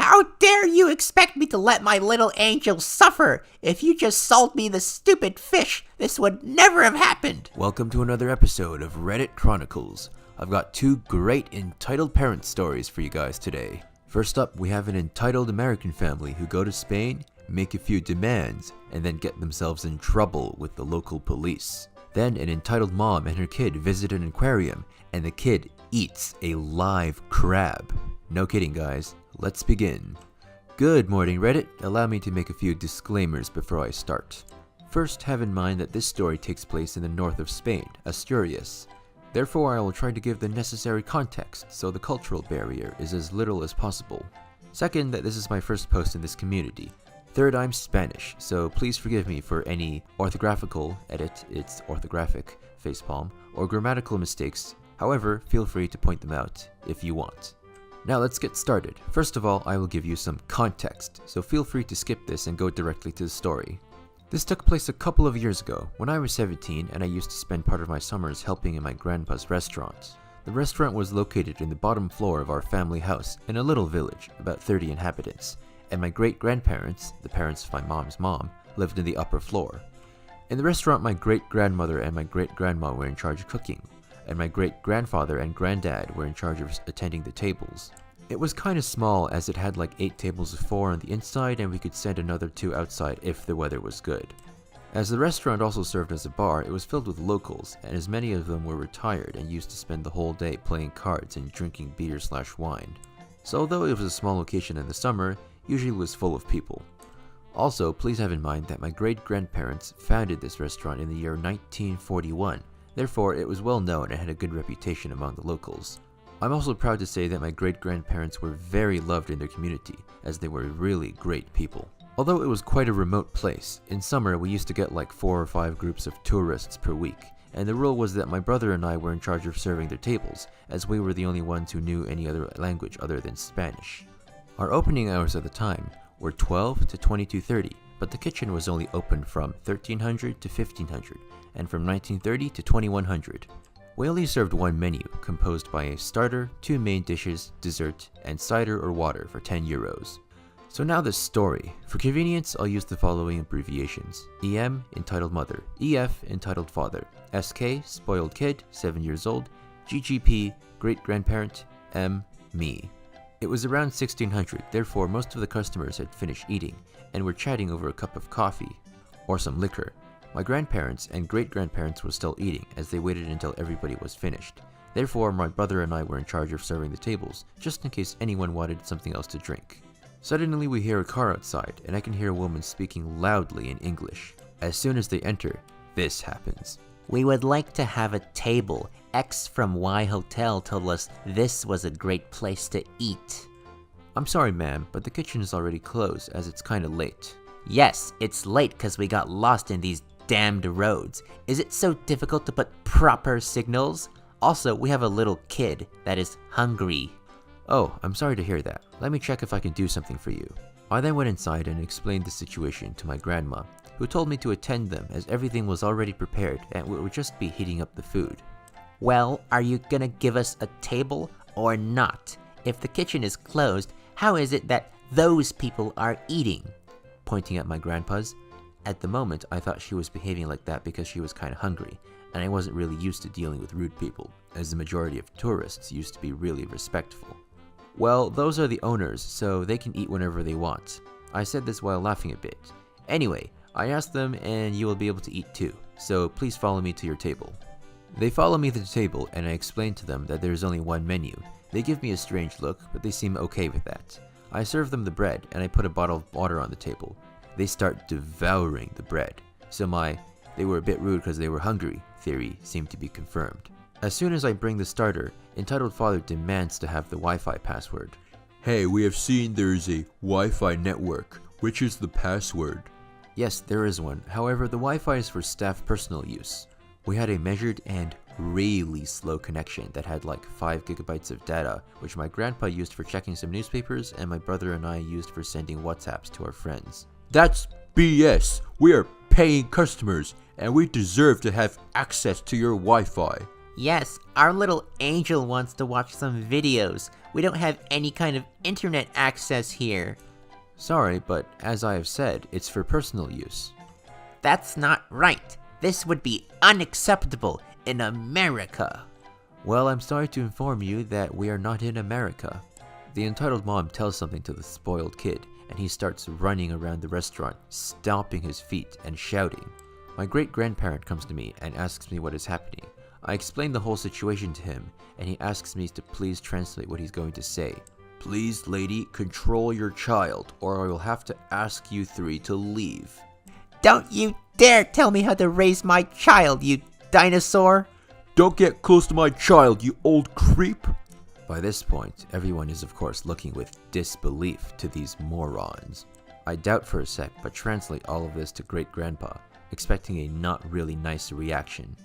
How dare you expect me to let my little angel suffer? If you just sold me the stupid fish, this would never have happened. Welcome to another episode of Reddit Chronicles. I've got two great entitled parent stories for you guys today. First up, we have an entitled American family who go to Spain, make a few demands, and then get themselves in trouble with the local police. Then an entitled mom and her kid visit an aquarium, and the kid eats a live crab. No kidding, guys. Let's begin. Good morning, Reddit. Allow me to make a few disclaimers before I start. First, have in mind that this story takes place in the north of Spain, Asturias. Therefore, I will try to give the necessary context so the cultural barrier is as little as possible. Second, that this is my first post in this community. Third, I'm Spanish, so please forgive me for any orthographical edit, it's orthographic, facepalm, or grammatical mistakes. However, feel free to point them out if you want. Now let's get started. First of all, I will give you some context, so feel free to skip this and go directly to the story. This took place a couple of years ago, when I was 17 and I used to spend part of my summers helping in my grandpa's restaurant. The restaurant was located in the bottom floor of our family house in a little village, about 30 inhabitants, and my great-grandparents, the parents of my mom's mom, lived in the upper floor. In the restaurant, my great-grandmother and my great-grandma were in charge of cooking, and my great-grandfather and granddad were in charge of attending the tables. It was kinda small as it had like 8 tables of 4 on the inside and we could send another 2 outside if the weather was good. As the restaurant also served as a bar, it was filled with locals, and as many of them were retired and used to spend the whole day playing cards and drinking beer/wine. So although it was a small location in the summer, usually it was full of people. Also, please have in mind that my great-grandparents founded this restaurant in the year 1941, therefore it was well known and had a good reputation among the locals. I'm also proud to say that my great-grandparents were very loved in their community, as they were really great people. Although it was quite a remote place, in summer we used to get like 4 or 5 groups of tourists per week, and the rule was that my brother and I were in charge of serving their tables, as we were the only ones who knew any other language other than Spanish. Our opening hours at the time were 12 to 22:30, but the kitchen was only open from 1300 to 1500, and from 1930 to 2100. We only served one menu, composed by a starter, 2 main dishes, dessert, and cider or water for €10. So now the story. For convenience, I'll use the following abbreviations. EM, entitled mother. EF, entitled father. SK, spoiled kid, 7 years old. GGP, great-grandparent. M, me. It was around 1600, therefore most of the customers had finished eating, and were chatting over a cup of coffee, or some liquor. My grandparents and great-grandparents were still eating, as they waited until everybody was finished. Therefore, my brother and I were in charge of serving the tables, just in case anyone wanted something else to drink. Suddenly we hear a car outside, and I can hear a woman speaking loudly in English. As soon as they enter, this happens. We would like to have a table. X from Y Hotel told us this was a great place to eat. I'm sorry, ma'am, but the kitchen is already closed, as it's kinda late. Yes, it's late because we got lost in these damned roads. Is it so difficult to put proper signals? Also, we have a little kid that is hungry. Oh, I'm sorry to hear that. Let me check if I can do something for you. I then went inside and explained the situation to my grandma, who told me to attend them as everything was already prepared and we would just be heating up the food. Well, are you gonna give us a table or not? If the kitchen is closed, how is it that those people are eating? Pointing at my grandpa's. At the moment, I thought she was behaving like that because she was kinda hungry, and I wasn't really used to dealing with rude people, as the majority of tourists used to be really respectful. Well, those are the owners, so they can eat whenever they want. I said this while laughing a bit. Anyway, I asked them and you will be able to eat too, so please follow me to your table. They follow me to the table and I explain to them that there is only one menu. They give me a strange look, but they seem okay with that. I serve them the bread and I put a bottle of water on the table. They start devouring the bread, so they were a bit rude because they were hungry theory seemed to be confirmed. As soon as I bring the starter, entitled father demands to have the Wi-Fi password. Hey, we have seen there's a Wi-Fi network. Which is the password? Yes, there is one. However, the Wi-Fi is for staff personal use. We had a measured and really slow connection that had like 5 gigabytes of data, which my grandpa used for checking some newspapers and my brother and I used for sending WhatsApps to our friends. That's BS. We are paying customers and we deserve to have access to your Wi-Fi. Yes, our little angel wants to watch some videos. We don't have any kind of internet access here. Sorry, but as I have said, it's for personal use. That's not right. This would be unacceptable in America. Well, I'm sorry to inform you that we are not in America. The entitled mom tells something to the spoiled kid, and he starts running around the restaurant, stomping his feet and shouting. My great-grandparent comes to me and asks me what is happening. I explain the whole situation to him, and he asks me to please translate what he's going to say. Please, lady, control your child, or I will have to ask you three to leave. Don't you dare tell me how to raise my child, you dinosaur! Don't get close to my child, you old creep! By this point, everyone is of course looking with disbelief to these morons. I doubt for a sec, but translate all of this to great-grandpa, expecting a not really nice reaction.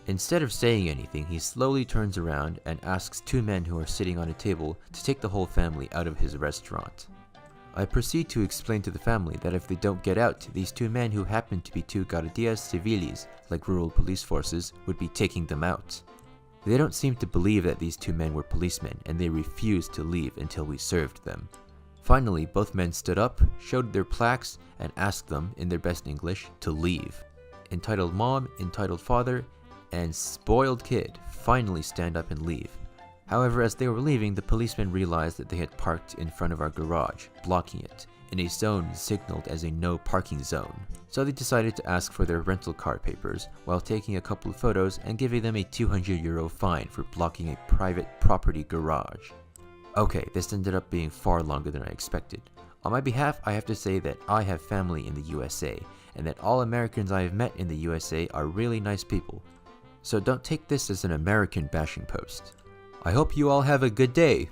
Instead of saying anything, he slowly turns around and asks two men who are sitting on a table to take the whole family out of his restaurant. I proceed to explain to the family that if they don't get out, these two men who happen to be two guardias civiles, like rural police forces, would be taking them out. They don't seem to believe that these two men were policemen, and they refused to leave until we served them. Finally, both men stood up, showed their plaques, and asked them, in their best English, to leave. Entitled mom, entitled father, and spoiled kid finally stand up and leave. However, as they were leaving, the policemen realized that they had parked in front of our garage, blocking it, in a zone signaled as a no parking zone. So they decided to ask for their rental car papers, while taking a couple of photos and giving them a €200 fine for blocking a private property garage. Okay, this ended up being far longer than I expected. On my behalf, I have to say that I have family in the USA, and that all Americans I have met in the USA are really nice people. So don't take this as an American bashing post. I hope you all have a good day.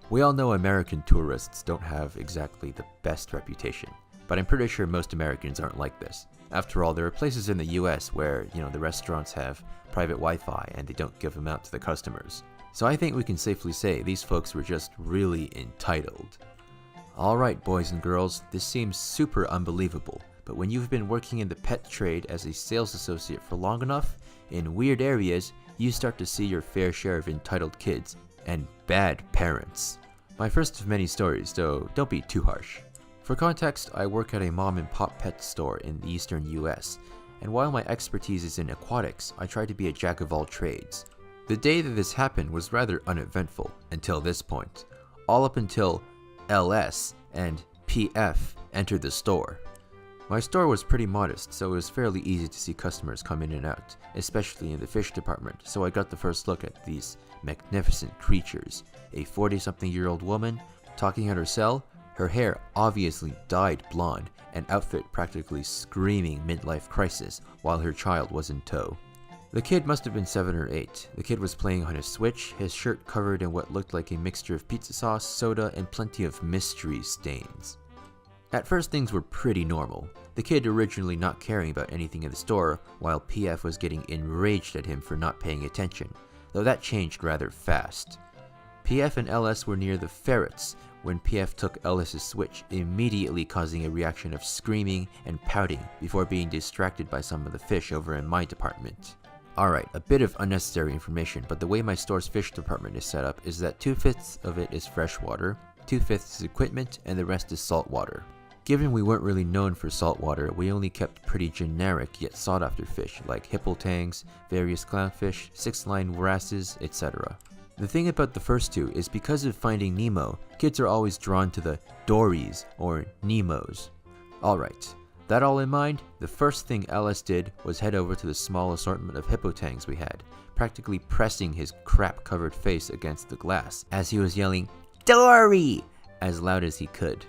We all know American tourists don't have exactly the best reputation, but I'm pretty sure most Americans aren't like this. After all, there are places in the US where, the restaurants have private Wi-Fi and they don't give them out to the customers. So I think we can safely say these folks were just really entitled. Alright, boys and girls, this seems super unbelievable, but when you've been working in the pet trade as a sales associate for long enough, in weird areas, you start to see your fair share of entitled kids and bad parents. My first of many stories, though don't be too harsh. For context, I work at a mom and pop pet store in the eastern US, and while my expertise is in aquatics, I try to be a jack of all trades. The day that this happened was rather uneventful until this point, all up until LS and PF entered the store. My store was pretty modest, so it was fairly easy to see customers come in and out, especially in the fish department, so I got the first look at these magnificent creatures. A 40-something-year-old woman, talking at her cell, her hair obviously dyed blonde, and outfit practically screaming midlife crisis, while her child was in tow. The kid must have been 7 or 8. The kid was playing on his Switch, his shirt covered in what looked like a mixture of pizza sauce, soda, and plenty of mystery stains. At first, things were pretty normal. The kid originally not caring about anything in the store, while PF was getting enraged at him for not paying attention, though that changed rather fast. PF and LS were near the ferrets when PF took LS's Switch, immediately causing a reaction of screaming and pouting before being distracted by some of the fish over in my department. Alright, a bit of unnecessary information, but the way my store's fish department is set up is that 2/5 of it is freshwater, 2/5 is equipment, and the rest is saltwater. Given we weren't really known for saltwater, we only kept pretty generic yet sought after fish like hippotangs, various clownfish, 6-line wrasses, etc. The thing about the first two is because of Finding Nemo, kids are always drawn to the Dorys or Nemos. Alright, that all in mind, the first thing LS did was head over to the small assortment of hippotangs we had, practically pressing his crap-covered face against the glass as he was yelling, "Dory!" as loud as he could.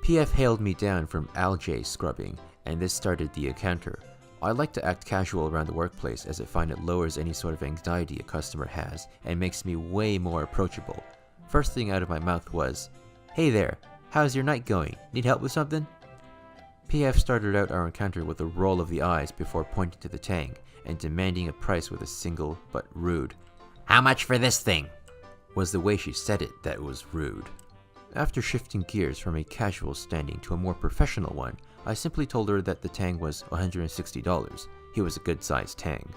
PF hailed me down from algae scrubbing, and this started the encounter. I like to act casual around the workplace as I find it lowers any sort of anxiety a customer has and makes me way more approachable. First thing out of my mouth was, "Hey there, how's your night going? Need help with something?" PF started out our encounter with a roll of the eyes before pointing to the tang and demanding a price with a single but rude, "How much for this thing?" was the way she said it that was rude. After shifting gears from a casual standing to a more professional one, I simply told her that the tang was $160. He was a good-sized tang.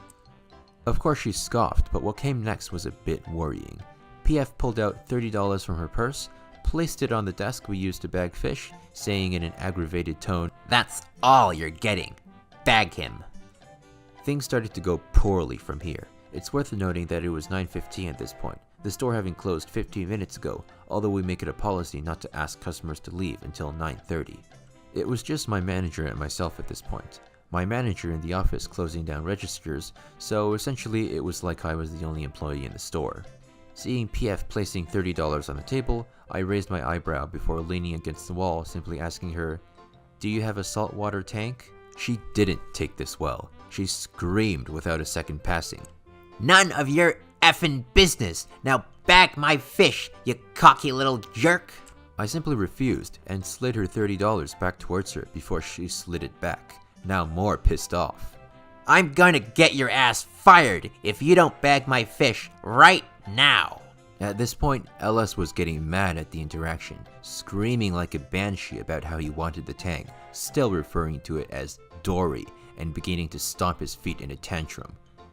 Of course she scoffed, but what came next was a bit worrying. PF pulled out $30 from her purse, placed it on the desk we used to bag fish, saying in an aggravated tone, "That's all you're getting. Bag him." Things started to go poorly from here. It's worth noting that it was 9:15 at this point, the store having closed 15 minutes ago, although we make it a policy not to ask customers to leave until 9:30. It was just my manager and myself at this point. My manager in the office closing down registers, so essentially it was like I was the only employee in the store. Seeing PF placing $30 on the table, I raised my eyebrow before leaning against the wall, simply asking her, "Do you have a saltwater tank?" She didn't take this well. She screamed without a second passing. "None of your effing business. Now bag my fish, you cocky little jerk." I simply refused and slid her $30 back towards her before she slid it back, now more pissed off. "I'm gonna get your ass fired if you don't bag my fish right now." At this point, LS was getting mad at the interaction, screaming like a banshee about how he wanted the tank, still referring to it as Dory, and beginning to stomp his feet in a tantrum.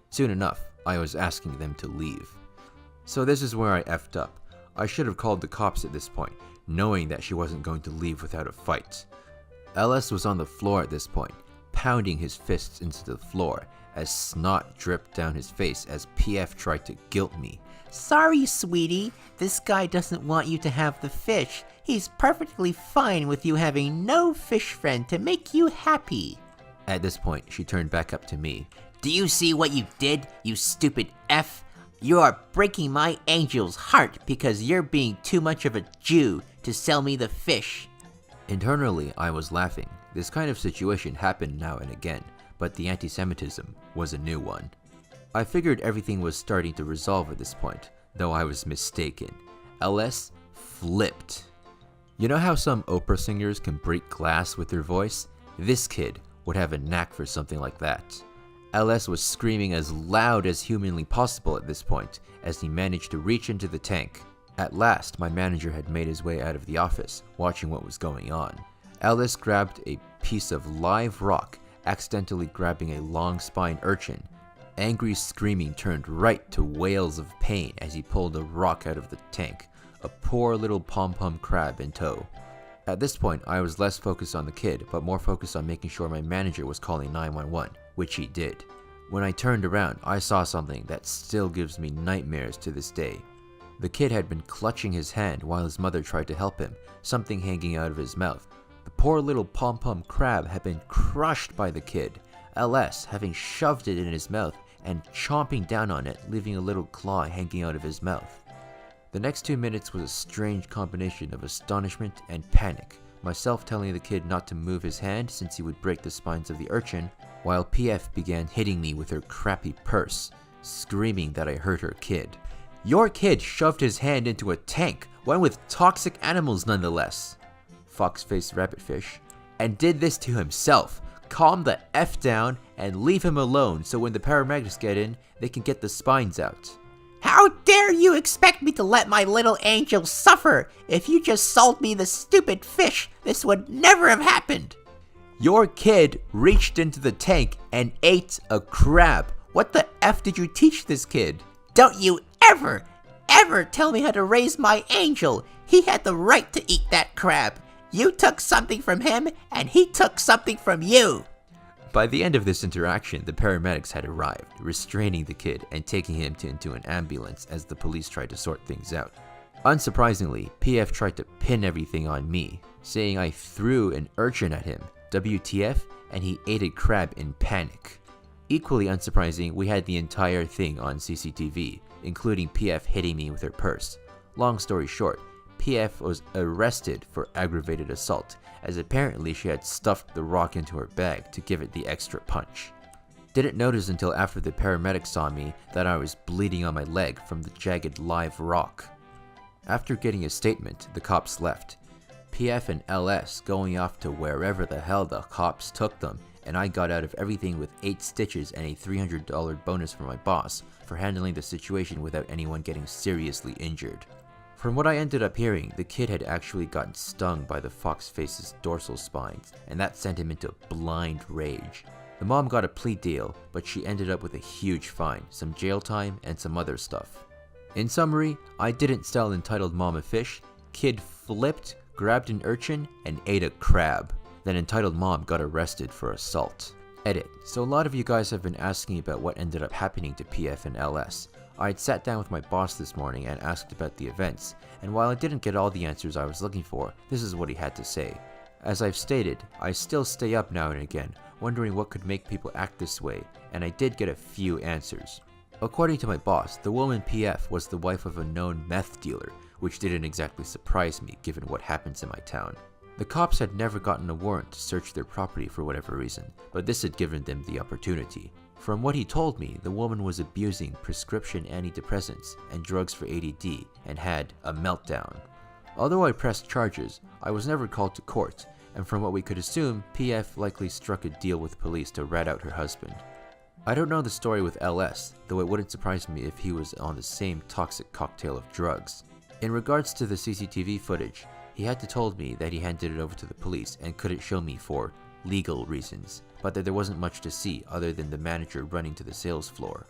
Soon enough, I was asking them to leave. So this is where I effed up. I should have called the cops at this point, knowing that she wasn't going to leave without a fight. LS was on the floor at this point, pounding his fists into the floor as snot dripped down his face as PF tried to guilt me. "Sorry, sweetie. This guy doesn't want you to have the fish. He's perfectly fine with you having no fish friend to make you happy." At this point, she turned back up to me. "Do you see what you did, you stupid F? You are breaking my angel's heart because you're being too much of a Jew to sell me the fish." Internally, I was laughing. This kind of situation happened now and again, but the anti-Semitism was a new one. I figured everything was starting to resolve at this point, though I was mistaken. LS flipped. You know how some opera singers can break glass with their voice? This kid would have a knack for something like that. LS was screaming as loud as humanly possible at this point, as he managed to reach into the tank. At last, my manager had made his way out of the office, watching what was going on. LS grabbed a piece of live rock, accidentally grabbing a long-spined urchin. Angry screaming turned right to wails of pain as he pulled a rock out of the tank, a poor little pom-pom crab in tow. At this point, I was less focused on the kid, but more focused on making sure my manager was calling 911, which he did. When I turned around, I saw something that still gives me nightmares to this day. The kid had been clutching his hand while his mother tried to help him, something hanging out of his mouth. The poor little pom-pom crab had been crushed by the kid, LS having shoved it in his mouth and chomping down on it, leaving a little claw hanging out of his mouth. The next 2 minutes was a strange combination of astonishment and panic, myself telling the kid not to move his hand since he would break the spines of the urchin, while PF began hitting me with her crappy purse, screaming that I hurt her kid. "Your kid shoved his hand into a tank, one with toxic animals nonetheless," fox-faced rabbitfish, "and did this to himself. Calm the F down and leave him alone so when the paramedics get in, they can get the spines out." "How dare you expect me to let my little angel suffer? If you just sold me the stupid fish, this would never have happened." "Your kid reached into the tank and ate a crab. What the F did you teach this kid?" "Don't you ever tell me how to raise my angel. He had the right to eat that crab. You took something from him, and he took something from you." By the end of this interaction, the paramedics had arrived, restraining the kid and taking him into an ambulance as the police tried to sort things out. Unsurprisingly, PF tried to pin everything on me, saying I threw an urchin at him, WTF, and he ate a crab in panic. Equally unsurprising, we had the entire thing on CCTV, including PF hitting me with her purse. Long story short, PF was arrested for aggravated assault, as apparently she had stuffed the rock into her bag to give it the extra punch. Didn't notice until after the paramedics saw me that I was bleeding on my leg from the jagged live rock. After getting a statement, the cops left. PF and LS going off to wherever the hell the cops took them, and I got out of everything with 8 stitches and a $300 bonus from my boss for handling the situation without anyone getting seriously injured. From what I ended up hearing, the kid had actually gotten stung by the fox-face's dorsal spines, and that sent him into blind rage. The mom got a plea deal, but she ended up with a huge fine, some jail time, and some other stuff. In summary, I didn't sell entitled mom a fish, kid flipped, grabbed an urchin, and ate a crab. Then entitled mom got arrested for assault. Edit. So a lot of you guys have been asking about what ended up happening to PF and LS. I had sat down with my boss this morning and asked about the events, and while I didn't get all the answers I was looking for, this is what he had to say. As I've stated, I still stay up now and again, wondering what could make people act this way, and I did get a few answers. According to my boss, the woman PF was the wife of a known meth dealer, which didn't exactly surprise me given what happens in my town. The cops had never gotten a warrant to search their property for whatever reason, but this had given them the opportunity. From what he told me, the woman was abusing prescription antidepressants and drugs for ADD and had a meltdown. Although I pressed charges, I was never called to court, and from what we could assume, PF likely struck a deal with police to rat out her husband. I don't know the story with LS, though it wouldn't surprise me if he was on the same toxic cocktail of drugs. In regards to the CCTV footage, he had told me that he handed it over to the police and couldn't show me for legal reasons, but that there wasn't much to see other than the manager running to the sales floor.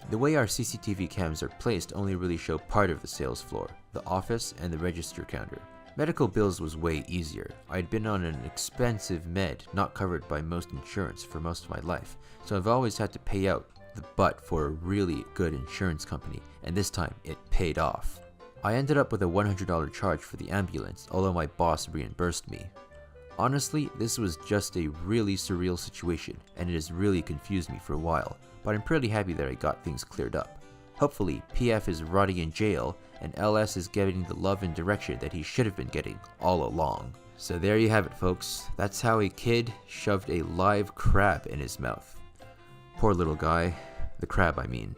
The way our CCTV cams are placed only really show part of the sales floor, the office, and the register counter. Medical bills was way easier. I'd been on an expensive med not covered by most insurance for most of my life, so I've always had to pay out the butt for a really good insurance company, and this time it paid off. I ended up with a $100 charge for the ambulance, although my boss reimbursed me. Honestly, this was just a really surreal situation, and it has really confused me for a while, but I'm pretty happy that I got things cleared up. Hopefully, PF is rotting in jail, and LS is getting the love and direction that he should have been getting all along. So there you have it, folks. That's how a kid shoved a live crab in his mouth. Poor little guy. The crab, I mean.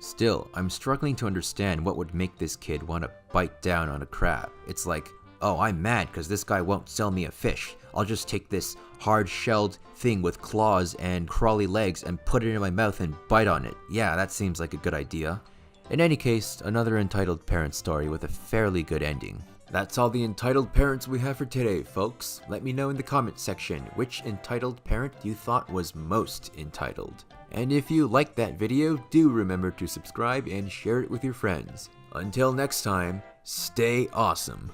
Still, I'm struggling to understand what would make this kid want to bite down on a crab. It's like, oh, I'm mad because this guy won't sell me a fish. I'll just take this hard-shelled thing with claws and crawly legs and put it in my mouth and bite on it. Yeah, that seems like a good idea. In any case, another entitled parent story with a fairly good ending. That's all the entitled parents we have for today, folks. Let me know in the comments section which entitled parent you thought was most entitled. And if you liked that video, do remember to subscribe and share it with your friends. Until next time, stay awesome.